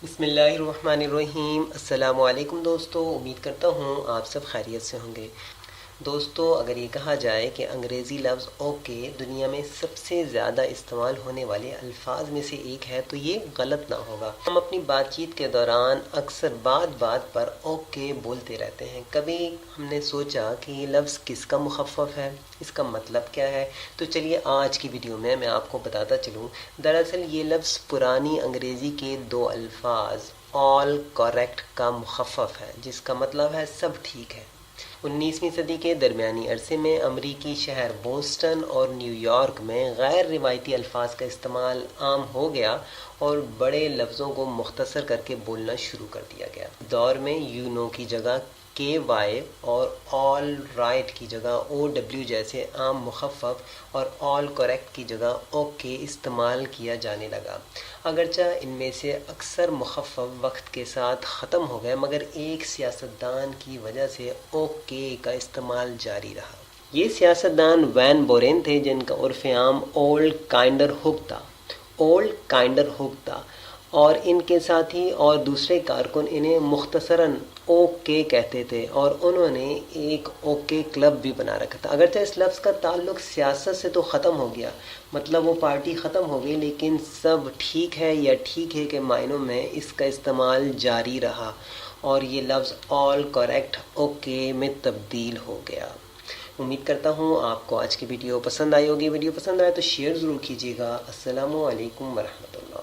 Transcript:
بسم اللہ الرحمن الرحیم۔ السلام علیکم دوستو، امید کرتا ہوں آپ سب خیریت سے ہوں گے۔ دوستو، اگر یہ کہا جائے کہ انگریزی لفظ اوکے دنیا میں سب سے زیادہ استعمال ہونے والے الفاظ میں سے ایک ہے تو یہ غلط نہ ہوگا۔ ہم اپنی بات چیت کے دوران اکثر بات پر اوکے بولتے رہتے ہیں۔ کبھی ہم نے سوچا کہ یہ لفظ کس کا مخفف ہے، اس کا مطلب کیا ہے؟ تو چلیے آج کی ویڈیو میں آپ کو بتاتا چلوں۔ دراصل یہ لفظ پرانی انگریزی کے دو الفاظ آل کریکٹ کا مخفف ہے، جس کا مطلب ہے سب ٹھیک ہے۔ 19ویں صدی کے درمیانی عرصے میں امریکی شہر بوسٹن اور نیو یارک میں غیر روایتی الفاظ کا استعمال عام ہو گیا اور بڑے لفظوں کو مختصر کر کے بولنا شروع کر دیا گیا۔ دور میں یو نو کی جگہ کے وائی اور آل رائٹ کی جگہ او ڈبلیو جیسے عام مخفف اور آل کریکٹ کی جگہ اوکے استعمال کیا جانے لگا۔ اگرچہ ان میں سے اکثر مخفف وقت کے ساتھ ختم ہو گئے، مگر ایک سیاستدان کی وجہ سے اوکے کا استعمال جاری رہا۔ یہ سیاستدان وین بورین تھے، جن کا عرف عام اولڈ کائنڈر ہک تھا اور ان کے ساتھی اور دوسرے کارکن انہیں مختصراً اوکے کہتے تھے اور انہوں نے ایک اوکے کلب بھی بنا رکھا تھا۔ اگرچہ اس لفظ کا تعلق سیاست سے تو ختم ہو گیا، مطلب وہ پارٹی ختم ہو گئی، لیکن سب ٹھیک ہے یا ٹھیک ہے کے معنوں میں اس کا استعمال جاری رہا اور یہ لفظ آل کریکٹ اوکے میں تبدیل ہو گیا۔ امید کرتا ہوں آپ کو آج کی ویڈیو پسند آئی ہوگی۔ ویڈیو پسند آئے تو شیئر ضرور کیجیے گا۔ السلام علیکم ورحمۃ اللہ۔